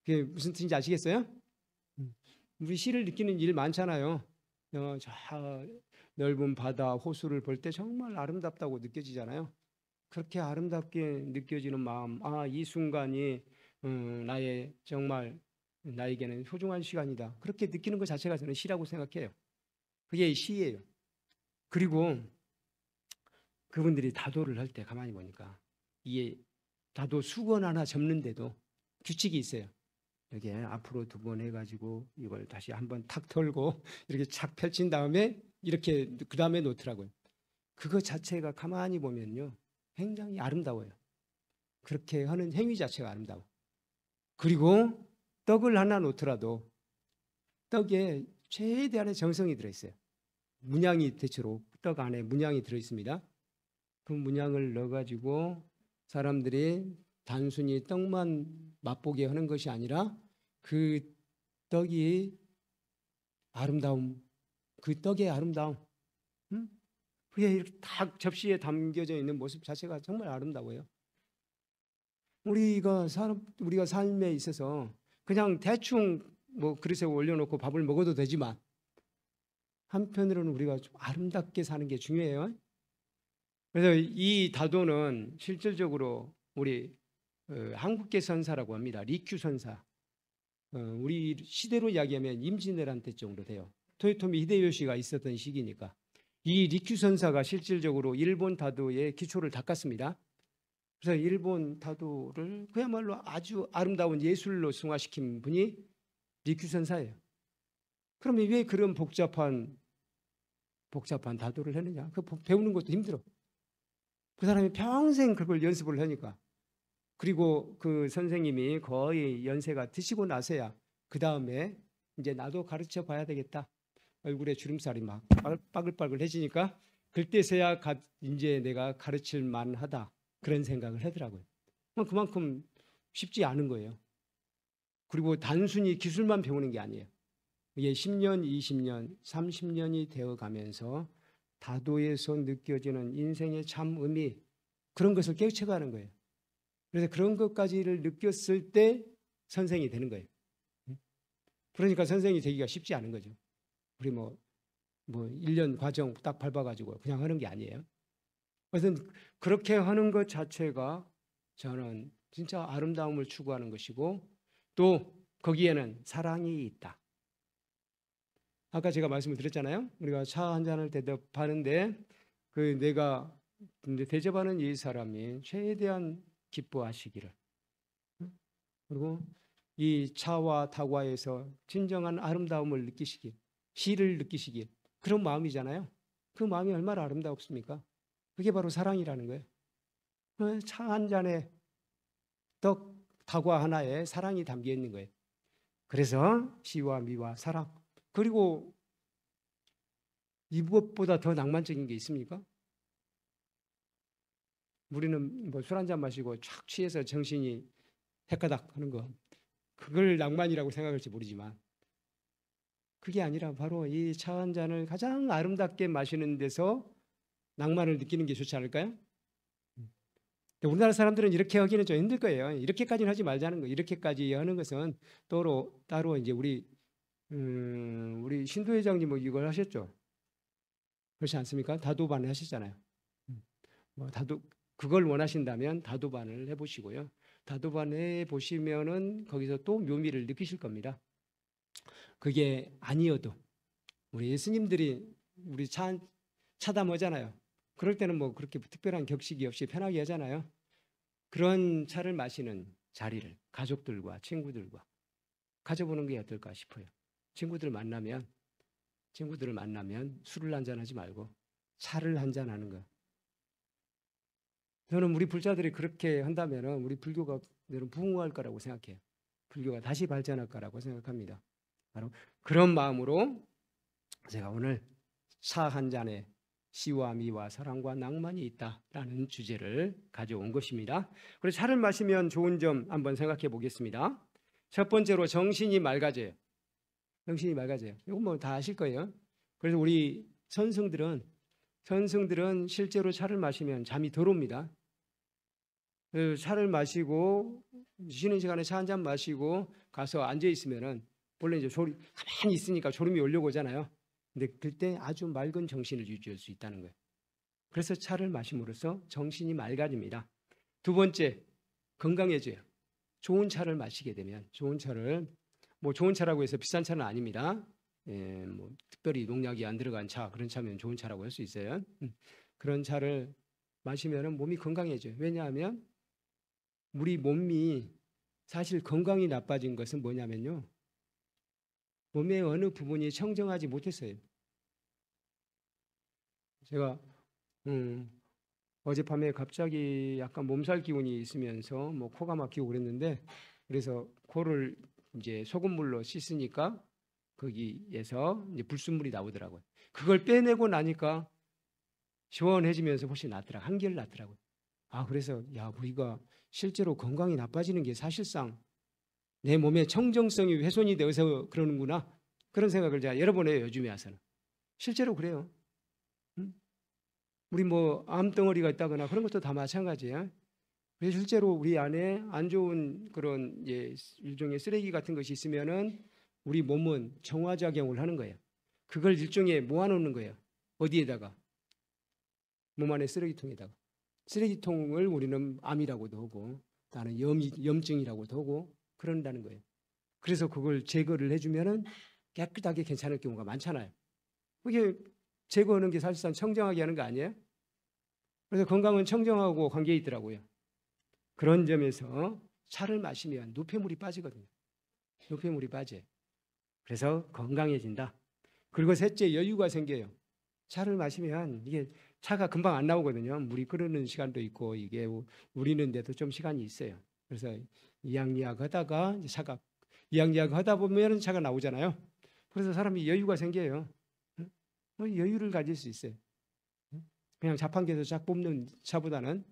그게 무슨 뜻인지 아시겠어요? 우리 시를 느끼는 일 많잖아요. 저 넓은 바다, 호수를 볼 때 정말 아름답다고 느껴지잖아요. 그렇게 아름답게 느껴지는 마음, 이 순간이 나의 정말 나에게는 소중한 시간이다. 그렇게 느끼는 것 자체가 저는 시라고 생각해요. 그게 시예요. 그리고 그분들이 다도를 할 때 가만히 보니까 이게 다도 수건 하나 접는데도 규칙이 있어요. 이렇게 앞으로 2번 해가지고 이걸 다시 한번 탁 털고 이렇게 착 펼친 다음에 이렇게 그 다음에 놓더라고요. 그거 자체가 가만히 보면요 굉장히 아름다워요. 그렇게 하는 행위 자체가 아름다워. 그리고 떡을 하나 놓더라도 떡에 최대한의 정성이 들어있어요. 문양이 대체로 떡 안에 문양이 들어있습니다. 그 문양을 넣어가지고 사람들이 단순히 떡만 맛보게 하는 것이 아니라 그 떡이 아름다움, 그 떡의 아름다움, 그게 이렇게 딱 접시에 담겨져 있는 모습 자체가 정말 아름다워요. 우리가 삶에 있어서 그냥 대충 뭐 그릇에 올려놓고 밥을 먹어도 되지만 한편으로는 우리가 좀 아름답게 사는 게 중요해요. 그래서 이 다도는 실질적으로 우리 한국계 선사라고 합니다. 리큐 선사. 우리 시대로 이야기하면 임진왜란 때 정도 돼요. 토요토미 히데요시가 있었던 시기니까. 이 리큐 선사가 실질적으로 일본 다도의 기초를 닦았습니다. 그래서 일본 다도를 그야말로 아주 아름다운 예술로 승화시킨 분이 리큐 선사예요. 그러면 왜 그런 복잡한 다도를 했느냐? 그 배우는 것도 힘들어. 그 사람이 평생 그걸 연습을 하니까. 그리고 그 선생님이 거의 연세가 드시고 나서야 그 다음에 이제 나도 가르쳐 봐야 되겠다. 얼굴에 주름살이 막 빠글빠글해지니까 그때서야 이제 내가 가르칠 만하다. 그런 생각을 하더라고요. 그만큼 쉽지 않은 거예요. 그리고 단순히 기술만 배우는 게 아니에요. 이게 10년, 20년, 30년이 되어 가면서 다도에서 느껴지는 인생의 참 의미, 그런 것을 깨우쳐가는 거예요. 그래서 그런 것까지를 느꼈을 때 선생이 되는 거예요. 그러니까 선생이 되기가 쉽지 않은 거죠. 우리 뭐 1년 과정 딱 밟아가지고 그냥 하는 게 아니에요. 그래서 그렇게 하는 것 자체가 저는 진짜 아름다움을 추구하는 것이고 또 거기에는 사랑이 있다. 아까 제가 말씀을 드렸잖아요. 우리가 차 한 잔을 대접하는데 내가 대접하는 이 사람이 최대한 기뻐하시기를, 그리고 이 차와 다과에서 진정한 아름다움을 느끼시길, 시를 느끼시길, 그런 마음이잖아요. 그 마음이 얼마나 아름답습니까? 그게 바로 사랑이라는 거예요. 차 한 잔에 떡, 다과 하나에 사랑이 담겨 있는 거예요. 그래서 시와 미와 사랑, 그리고 이것보다 더 낭만적인 게 있습니까? 우리는 뭐 술 한잔 마시고 촥 취해서 정신이 해가닥 하는 거, 그걸 낭만이라고 생각할지 모르지만 그게 아니라 바로 이 차 한 잔을 가장 아름답게 마시는 데서 낭만을 느끼는 게 좋지 않을까요? 우리나라 사람들은 이렇게 하기는 좀 힘들 거예요. 이렇게까지는 하지 말자는 거. 이렇게까지 하는 것은 따로 이제 우리 신도 회장님 뭐 이걸 하셨죠. 그렇지 않습니까? 다도반을 하셨잖아요. 그걸 원하신다면 다도반을 해보시고요. 다도반 해보시면은 거기서 또 묘미를 느끼실 겁니다. 그게 아니어도 우리 예수님들이 우리 차담하잖아요. 그럴 때는 뭐 그렇게 특별한 격식이 없이 편하게 하잖아요. 그런 차를 마시는 자리를 가족들과 친구들과 가져보는 게 어떨까 싶어요. 친구들을 만나면 술을 한잔하지 말고 차를 한잔하는 거. 저는 우리 불자들이 그렇게 한다면 우리 불교가 부흥할 거라고 생각해요. 불교가 다시 발전할 거라고 생각합니다. 바로 그런 마음으로 제가 오늘 차 한 잔에 시와 미와 사랑과 낭만이 있다라는 주제를 가져온 것입니다. 그래서 차를 마시면 좋은 점 한번 생각해 보겠습니다. 첫 번째로 정신이 맑아져요. 정신이 맑아져요. 이건 뭐 다 아실 거예요. 그래서 우리 선승들은 실제로 차를 마시면 잠이 덜 옵니다. 차를 마시고 쉬는 시간에 차 한 잔 마시고 가서 앉아 있으면은 원래 이제 가만히 있으니까 졸음이 올려오잖아요. 근데 그때 아주 맑은 정신을 유지할 수 있다는 거예요. 그래서 차를 마심으로써 정신이 맑아집니다. 두 번째, 건강해져요. 좋은 차를 마시게 되면 좋은 차를 뭐 좋은 차라고 해서 비싼 차는 아닙니다. 뭐 특별히 농약이 안 들어간 차 그런 차면 좋은 차라고 할 수 있어요. 그런 차를 마시면 몸이 건강해져요. 왜냐하면 우리 몸이 사실 건강이 나빠진 것은 뭐냐면요. 몸의 어느 부분이 청정하지 못했어요. 제가 어젯밤에 갑자기 약간 몸살 기운이 있으면서 뭐 코가 막히고 그랬는데 그래서 코를 이제 소금물로 씻으니까 거기에서 이제 불순물이 나오더라고요. 그걸 빼내고 나니까 시원해지면서 훨씬 낫더라고요. 한결 낫더라고요. 그래서 우리가 실제로 건강이 나빠지는 게 사실상 내 몸의 청정성이 훼손이 되어서 그러는구나. 그런 생각을 제가 여러 번 해요. 요즘에 와서는. 실제로 그래요. 우리 뭐 암덩어리가 있다거나 그런 것도 다 마찬가지예요. 그래서 실제로 우리 안에 안 좋은 그런 일종의 쓰레기 같은 것이 있으면은 우리 몸은 정화작용을 하는 거예요. 그걸 일종의 모아놓는 거예요. 어디에다가? 몸 안에 쓰레기통에다가. 쓰레기통을 우리는 암이라고도 하고 나는 염증이라고도 하고 그런다는 거예요. 그래서 그걸 제거를 해주면은 깨끗하게 괜찮을 경우가 많잖아요. 그게 제거하는 게 사실상 청정하게 하는 거 아니에요? 그래서 건강은 청정하고 관계에 있더라고요. 그런 점에서 차를 마시면 노폐물이 빠지거든요. 노폐물이 빠져요. 그래서 건강해진다. 그리고 셋째, 여유가 생겨요. 차를 마시면 이게 차가 금방 안 나오거든요. 물이 끓는 시간도 있고 이게 우리는데도 좀 시간이 있어요. 그래서 이양이약 하다가 차가 이양이약 하다 보면 차가 나오잖아요. 그래서 사람이 여유가 생겨요. 여유를 가질 수 있어요. 그냥 자판기에서 쫙 뽑는 차보다는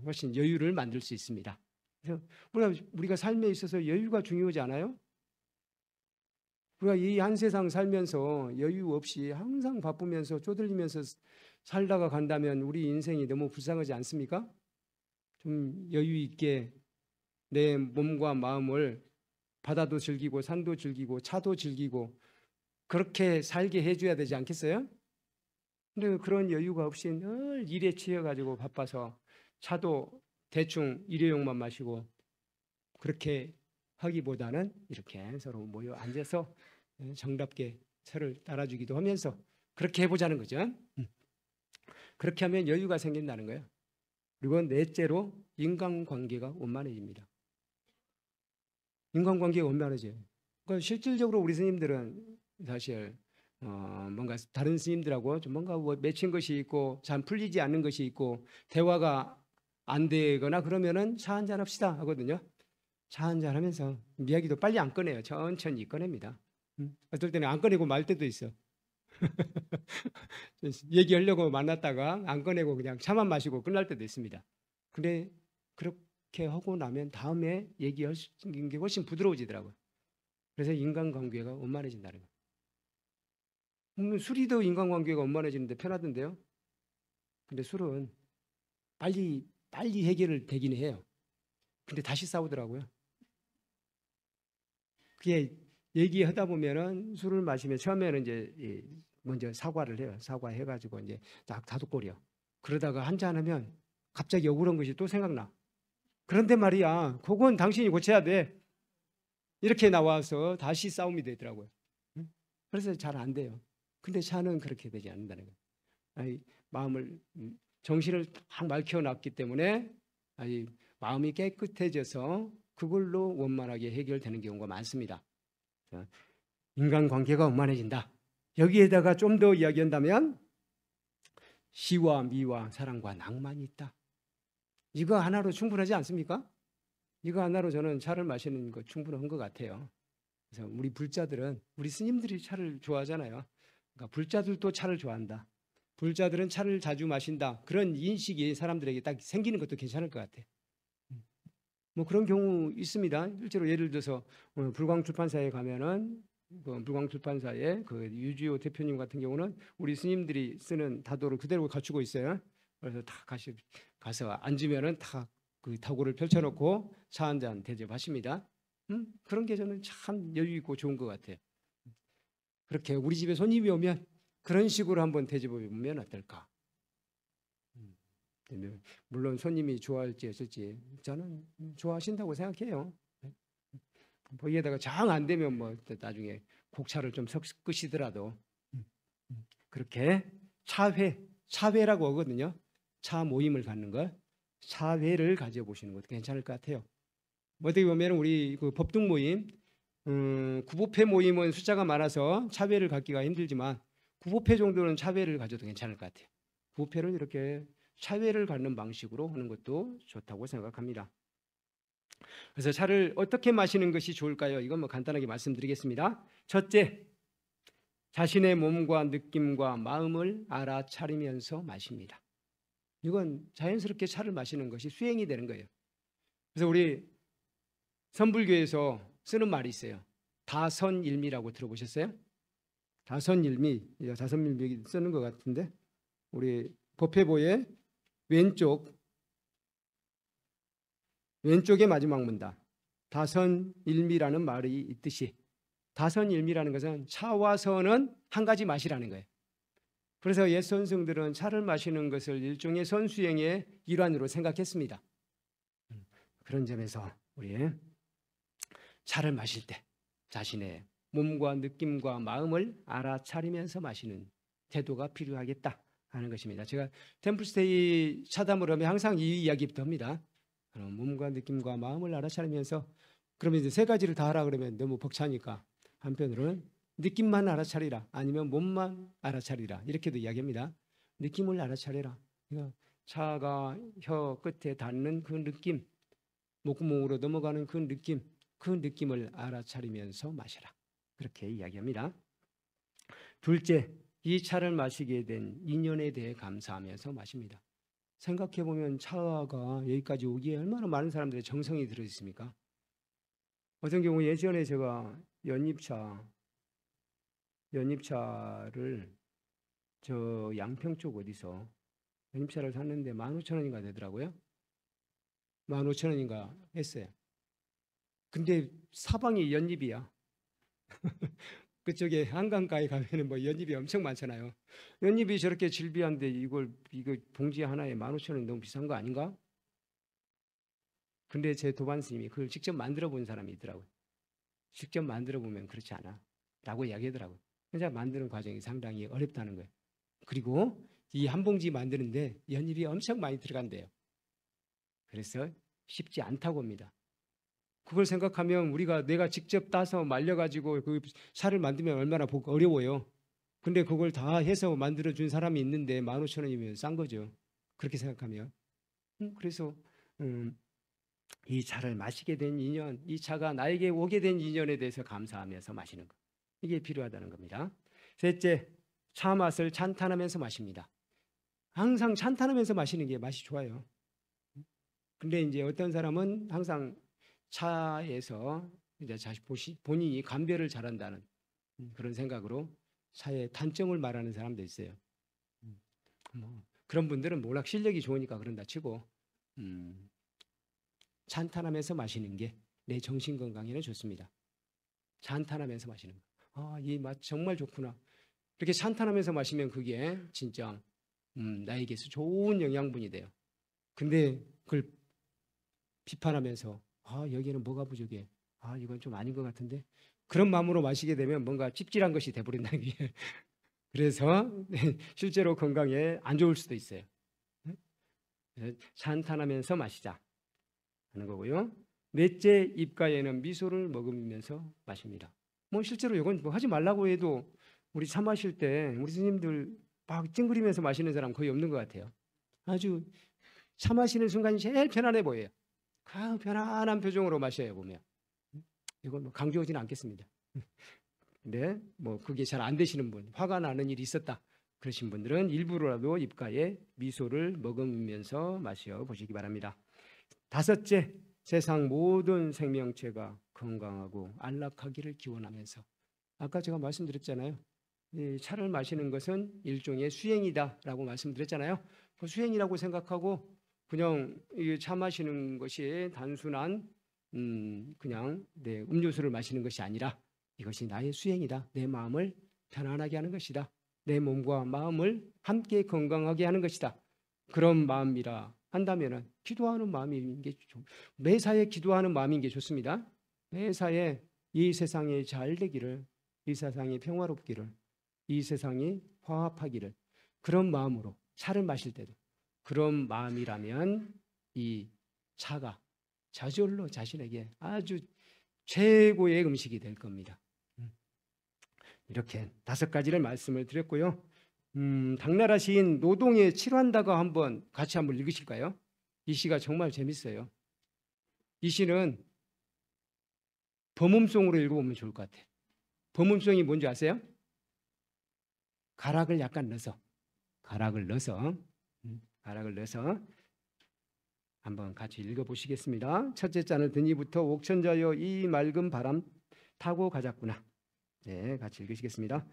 훨씬 여유를 만들 수 있습니다. 그래서 우리가 삶에 있어서 여유가 중요하지 않아요? 우리가 이 한 세상 살면서 여유 없이 항상 바쁘면서 쪼들리면서 살다가 간다면 우리 인생이 너무 불쌍하지 않습니까? 좀 여유 있게 내 몸과 마음을 바다도 즐기고 산도 즐기고 차도 즐기고 그렇게 살게 해줘야 되지 않겠어요? 근데 그런 여유가 없이 늘 일에 치여가지고 바빠서 차도 대충 일회용만 마시고 그렇게 하기보다는 이렇게 서로 모여 앉아서 정답게 서를 따라주기도 하면서 그렇게 해보자는 거죠. 그렇게 하면 여유가 생긴다는 거예요. 그리고 넷째로 인간관계가 원만해집니다. 인간관계가 원만해져요. 그러니까 실질적으로 우리 스님들은 사실 뭔가 다른 스님들하고 좀 뭔가 맺힌 것이 있고 잘 풀리지 않는 것이 있고 대화가 안 되거나 그러면은 차 한잔 합시다 하거든요. 차 한잔 하면서 이야기도 빨리 안 꺼내요. 천천히 꺼냅니다. 어떨 때는 안 꺼내고 말 때도 있어. 얘기하려고 만났다가 안 꺼내고 그냥 차만 마시고 끝날 때도 있습니다. 근데 그렇게 하고 나면 다음에 얘기할 수 있는 게 훨씬 부드러워지더라고요. 그래서 인간관계가 원만해진다는 거예요. 술이 더 인간관계가 원만해지는데 편하던데요. 근데 술은 빨리 해결을 되긴 해요. 근데 다시 싸우더라고요. 그게 얘기하다 보면은 술을 마시면 처음에는 이제 먼저 사과를 해요. 사과해가지고 이제 딱 다독거려. 그러다가 한잔 하면 갑자기 억울한 것이 또 생각나. 그런데 말이야, 그건 당신이 고쳐야 돼. 이렇게 나와서 다시 싸움이 되더라고요. 그래서 잘 안 돼요. 근데 차는 그렇게 되지 않는다는 거예요. 마음을 정신을 딱 맑혀놨기 때문에 마음이 깨끗해져서 그걸로 원만하게 해결되는 경우가 많습니다. 인간관계가 원만해진다. 여기에다가 좀 더 이야기한다면 시와 미와 사랑과 낭만이 있다. 이거 하나로 충분하지 않습니까? 이거 하나로 저는 차를 마시는 거 충분한 것 같아요. 그래서 우리 불자들은 우리 스님들이 차를 좋아하잖아요. 그러니까 불자들도 차를 좋아한다. 불자들은 차를 자주 마신다. 그런 인식이 사람들에게 딱 생기는 것도 괜찮을 것 같아요. 뭐 그런 경우 있습니다. 실제로 예를 들어서 불광출판사에 가면은 그 물광출판사의 그 유지호 대표님 같은 경우는 우리 스님들이 쓰는 다도를 그대로 갖추고 있어요. 그래서 다 가서 앉으면은 다 그 다고를 펼쳐놓고 차 한 잔 대접하십니다. 그런 게 저는 참 여유 있고 좋은 것 같아요. 그렇게 우리 집에 손님이 오면 그런 식으로 한번 대접해 보면 어떨까? 물론 손님이 좋아할지 어쩔지 저는 좋아하신다고 생각해요. 거기에다가 정 안 되면 뭐 나중에 곡차를 좀 섞으시더라도 그렇게 차회라고 하거든요. 차 모임을 갖는 걸 차회를 가져보시는 것도 괜찮을 것 같아요. 어떻게 보면 우리 그 법등 모임, 구법회 모임은 숫자가 많아서 차회를 갖기가 힘들지만 구법회 정도는 차회를 가져도 괜찮을 것 같아요. 구법회를 이렇게 차회를 갖는 방식으로 하는 것도 좋다고 생각합니다. 그래서 차를 어떻게 마시는 것이 좋을까요? 이건 뭐 간단하게 말씀드리겠습니다. 첫째, 자신의 몸과 느낌과 마음을 알아차리면서 마십니다. 이건 자연스럽게 차를 마시는 것이 수행이 되는 거예요. 그래서 우리 선불교에서 쓰는 말이 있어요. 다선일미라고 들어보셨어요? 다선일미 쓰는 것 같은데 우리 법회보의 왼쪽의 마지막 문다. 다선일미라는 말이 있듯이 다선일미라는 것은 차와 선은 한 가지 맛이라는 거예요. 그래서 옛 선승들은 차를 마시는 것을 일종의 선수행의 일환으로 생각했습니다. 그런 점에서 우리 차를 마실 때 자신의 몸과 느낌과 마음을 알아차리면서 마시는 태도가 필요하겠다 하는 것입니다. 제가 템플스테이 차담을 하면 항상 이 이야기부터 합니다. 몸과 느낌과 마음을 알아차리면서 그러면 이제 세 가지를 다 하라 그러면 너무 벅차니까 한편으로는 느낌만 알아차리라 아니면 몸만 알아차리라 이렇게도 이야기합니다. 느낌을 알아차리라. 그러니까 차가 혀 끝에 닿는 그 느낌, 목구멍으로 넘어가는 그 느낌을 알아차리면서 마시라. 그렇게 이야기합니다. 둘째, 이 차를 마시게 된 인연에 대해 감사하면서 마십니다. 생각해보면 차가 여기까지 오기에 얼마나 많은 사람들의 정성이 들어있습니까? 어떤 경우 예전에 제가 연잎차를 저 양평 쪽 어디서 연잎차를 샀는데 15,000원인가 되더라고요. 15,000원인가 했어요. 근데 사방이 연잎이야. 그쪽에 한강가에 가면은 뭐 연잎이 엄청 많잖아요. 연잎이 저렇게 질비한데 이거 봉지 하나에 15,000원이 너무 비싼 거 아닌가? 근데 제 도반 스님이 그걸 직접 만들어 본 사람이 있더라고요. 직접 만들어 보면 그렇지 않아 라고 이야기하더라고요. 그래서 만드는 과정이 상당히 어렵다는 거예요. 그리고 이 한 봉지 만드는데 연잎이 엄청 많이 들어간대요. 그래서 쉽지 않다고 합니다. 그걸 생각하면 내가 직접 따서 말려가지고 그 차를 만들면 얼마나 어려워요. 근데 그걸 다 해서 만들어준 사람이 있는데 15,000원이면 싼 거죠. 그렇게 생각하면. 그래서 이 차를 마시게 된 인연, 이 차가 나에게 오게 된 인연에 대해서 감사하면서 마시는 것. 이게 필요하다는 겁니다. 셋째, 차 맛을 찬탄하면서 마십니다. 항상 찬탄하면서 마시는 게 맛이 좋아요. 근데 이제 어떤 사람은 항상 차에서 이제 본인이 감별을 잘한다는 그런 생각으로 차의 단점을 말하는 사람도 있어요. 그런 분들은 몰락 실력이 좋으니까 그런다 치고 찬탄하면서 마시는 게 내 정신 건강에는 좋습니다. 찬탄하면서 마시는 거. 이 맛 정말 좋구나. 이렇게 찬탄하면서 마시면 그게 진짜 나에게서 좋은 영양분이 돼요. 근데 그걸 비판하면서 여기는 뭐가 부족해. 이건 좀 아닌 것 같은데. 그런 마음으로 마시게 되면 뭔가 찝찝한 것이 돼버린다는 게. 그래서 실제로 건강에 안 좋을 수도 있어요. 찬탄하면서 마시자 하는 거고요. 넷째, 입가에는 미소를 머금으면서 마십니다. 뭐 실제로 이건 뭐 하지 말라고 해도 우리 차 마실 때 우리 스님들 막 찡그리면서 마시는 사람 거의 없는 것 같아요. 아주 차 마시는 순간이 제일 편안해 보여요. 그 편안한 표정으로 마셔요 보면. 이건 뭐 강조하지는 않겠습니다. 근데 뭐 그게 잘 안 되시는 분, 화가 나는 일이 있었다 그러신 분들은 일부러라도 입가에 미소를 머금으면서 마셔 보시기 바랍니다. 다섯째, 세상 모든 생명체가 건강하고 안락하기를 기원하면서 아까 제가 말씀드렸잖아요. 이 차를 마시는 것은 일종의 수행이다라고 말씀드렸잖아요. 그 수행이라고 생각하고 그냥 이 차 마시는 것이 단순한 그냥 내 음료수를 마시는 것이 아니라 이것이 나의 수행이다. 내 마음을 편안하게 하는 것이다. 내 몸과 마음을 함께 건강하게 하는 것이다. 그런 마음이라 한다면은 기도하는 마음인 게 매사에 기도하는 마음인 게 좋습니다. 매사에 이 세상이 잘 되기를, 이 세상이 평화롭기를, 이 세상이 화합하기를 그런 마음으로 차를 마실 때도 그런 마음이라면 이 차가 저절로 자신에게 아주 최고의 음식이 될 겁니다. 이렇게 5가지를 말씀을 드렸고요. 당나라 시인 노동의 칠환다가 같이 한번 읽으실까요? 이 시가 정말 재밌어요. 이 시는 범음송으로 읽어보면 좋을 것 같아요. 범음송이 뭔지 아세요? 가락을 약간 넣어서 한번 같이 읽어보시겠습니다. 첫째 잔을 드니부터 옥천자여 이 맑은 바람 타고 가자꾸나. 네, 같이 읽으시겠습니다.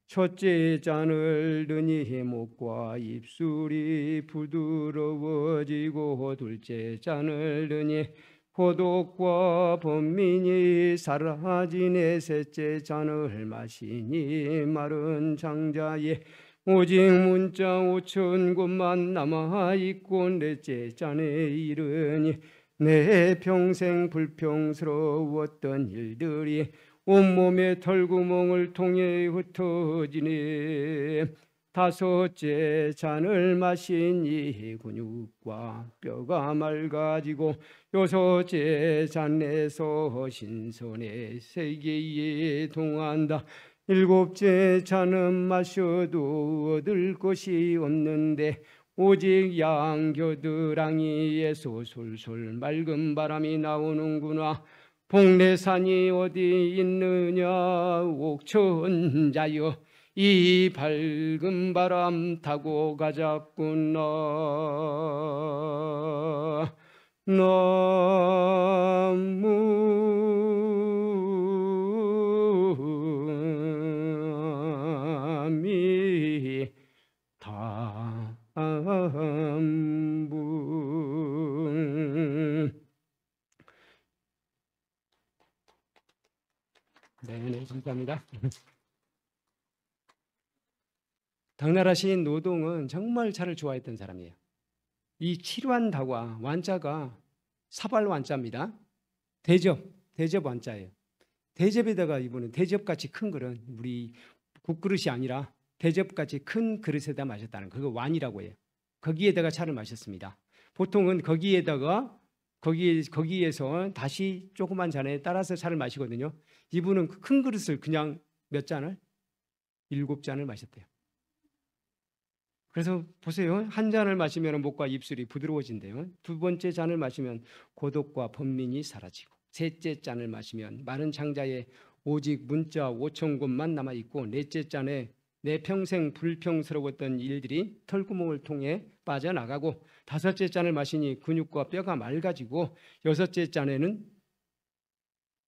첫째 잔을 드니 목과 입술이 부드러워지고 둘째 잔을 드니 고독과 번민이 사라지네 셋째 잔을 마시니 마른 장자에 오직 문자 5천 곳만 남아있고 넷째 잔에 이르니 내 평생 불평스러웠던 일들이 온몸의 털구멍을 통해 흩어지네 다섯째 잔을 마시니 근육과 뼈가 맑아지고 여섯째 잔에서 신선의 세계에 동한다 일곱째 잔은 마셔도 얻을 것이 없는데 오직 양겨드랑이에서 솔솔 맑은 바람이 나오는구나 복례산이 어디 있느냐 옥천자여 이 밝은 바람 타고 가자꾸나 네, 감사합니다. 당나라 시인 노동은 정말 차를 좋아했던 사람이에요. 이 칠환다과 완자가 사발 완자입니다. 대접 완자예요. 대접에다가 이분은 대접같이 큰 그릇, 우리 국그릇이 아니라 대접같이 큰 그릇에다 마셨다는 그거 완이라고 해요. 거기에다가 차를 마셨습니다. 보통은 거기에서 다시 조그만 잔에 따라서 차를 마시거든요. 이분은 큰 그릇을 그냥 몇 잔을? 7잔을 마셨대요. 그래서 보세요. 한 잔을 마시면 목과 입술이 부드러워진대요. 두 번째 잔을 마시면 고독과 번민이 사라지고 셋째 잔을 마시면 마른 장자에 오직 문자 5천 곳만 남아있고 넷째 잔에 내 평생 불평스러웠던 일들이 털구멍을 통해 빠져나가고 다섯째 잔을 마시니 근육과 뼈가 맑아지고 여섯째 잔에는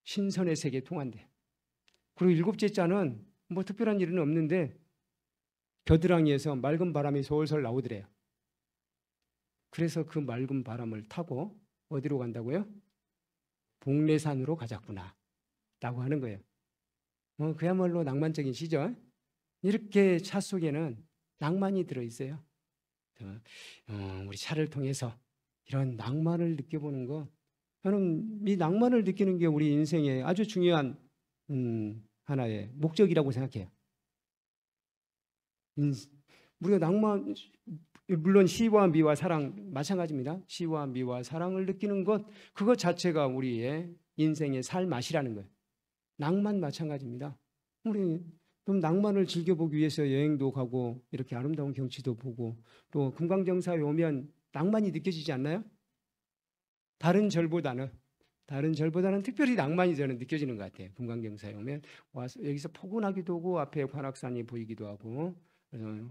신선의 세계에 통한대. 그리고 일곱째 잔은 뭐 특별한 일은 없는데 겨드랑이에서 맑은 바람이 솔솔 나오더래요. 그래서 그 맑은 바람을 타고 어디로 간다고요? 복례산으로 가자꾸나 라고 하는 거예요. 그야말로 낭만적인 시죠. 이렇게 차 속에는 낭만이 들어있어요. 우리 차를 통해서 이런 낭만을 느껴보는 거, 저는 이 낭만을 느끼는 게 우리 인생의 아주 중요한 하나의 목적이라고 생각해요. 우리가 낭만, 물론 시와 미와 사랑 마찬가지입니다. 시와 미와 사랑을 느끼는 것, 그것 자체가 우리의 인생의 살 맛이라는 거예요. 낭만 마찬가지입니다. 우리 좀 낭만을 즐겨보기 위해서 여행도 가고 이렇게 아름다운 경치도 보고 또 금강정사에 오면 낭만이 느껴지지 않나요? 다른 절보다는 특별히 낭만이 저는 느껴지는 것 같아요. 금강정사에 오면 와서 여기서 포근하기도 하고 앞에 관악산이 보이기도 하고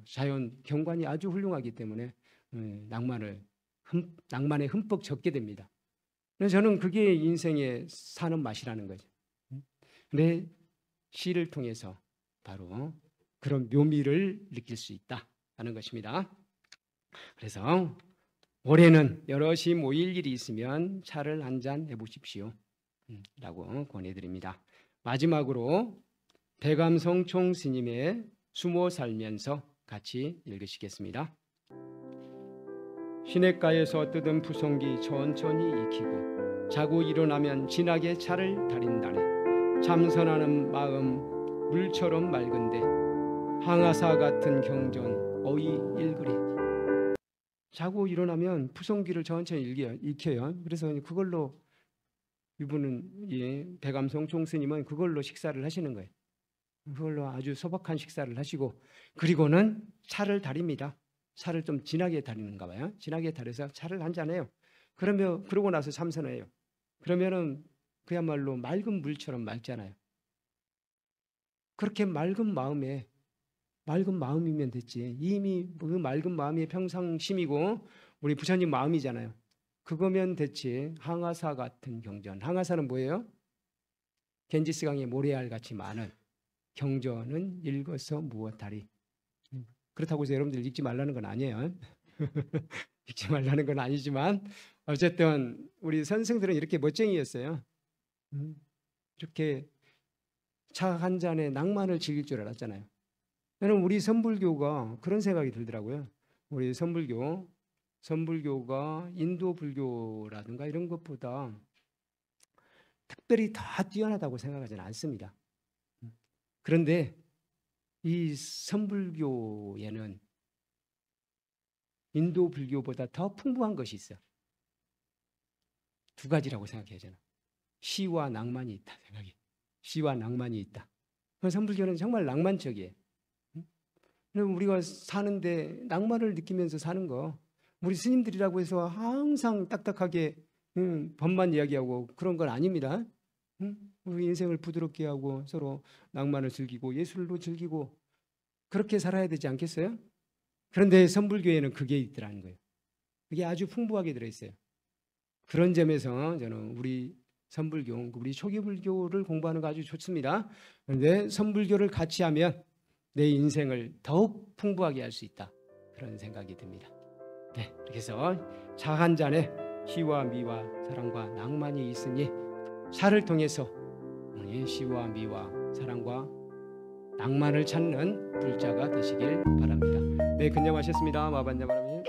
자연 경관이 아주 훌륭하기 때문에 낭만에 흠뻑 젖게 됩니다. 그래서 저는 그게 인생의 사는 맛이라는 거죠. 근데 시를 통해서 바로 그런 묘미를 느낄 수 있다는 것입니다. 그래서 올해는 여럿이 모일 일이 있으면 차를 한잔 해보십시오 라고 권해드립니다. 마지막으로 대감성총 스님의 숨어 살면서 같이 읽으시겠습니다. 시냇가에서 뜯은 푸송기 천천히 익히고 자고 일어나면 진하게 차를 다린다네. 참선하는 마음 물처럼 맑은데 항아사 같은 경전 어이 읽으리. 자고 일어나면 푸송기를 천천히 익혀요. 그래서 그걸로 이분은 대감성총 스님은 그걸로 식사를 하시는 거예요. 그걸로 아주 소박한 식사를 하시고 그리고는 차를 다립니다. 차를 좀 진하게 다리는가 봐요. 진하게 다려서 차를 한잔해요. 그러고 나서 참선해요. 그러면은 그야말로 맑은 물처럼 맑잖아요. 그렇게 맑은 마음이면 됐지. 이미 그 맑은 마음이 평상심이고 우리 부처님 마음이잖아요. 그거면 됐지. 항아사 같은 경전. 항아사는 뭐예요? 겐지스강에 모래알 같이 많은 경전은 읽어서 무엇하리. 그렇다고 해서 여러분들 읽지 말라는 건 아니에요. 읽지 말라는 건 아니지만 어쨌든 우리 선생들은 이렇게 멋쟁이였어요. 이렇게 차 한 잔에 낭만을 즐길 줄 알았잖아요. 저는 우리 선불교가 그런 생각이 들더라고요. 우리 선불교가 인도 불교라든가 이런 것보다 특별히 다 뛰어나다고 생각하지는 않습니다. 그런데 이 선불교에는 인도 불교보다 더 풍부한 것이 있어. 두 가지라고 생각해요, 저는. 시와 낭만이 있다 생각이. 시와 낭만이 있다. 선불교는 정말 낭만적이에요. 우리가 사는데 낭만을 느끼면서 사는 거. 우리 스님들이라고 해서 항상 딱딱하게 법만 이야기하고 그런 건 아닙니다. 우리 인생을 부드럽게 하고 서로 낭만을 즐기고 예술도 즐기고 그렇게 살아야 되지 않겠어요? 그런데 선불교에는 그게 있더라는 거예요. 그게 아주 풍부하게 들어있어요. 그런 점에서 저는 우리 선불교, 우리 초기불교를 공부하는 거 아주 좋습니다. 그런데 선불교를 같이 하면 내 인생을 더욱 풍부하게 할 수 있다. 그런 생각이 듭니다. 네, 그래서 차 한 잔에 시와 미와 사랑과 낭만이 있으니 차를 통해서 시와 미와 사랑과 낭만을 찾는 불자가 되시길 바랍니다. 네, 근념하셨습니다. 마반자 바람님.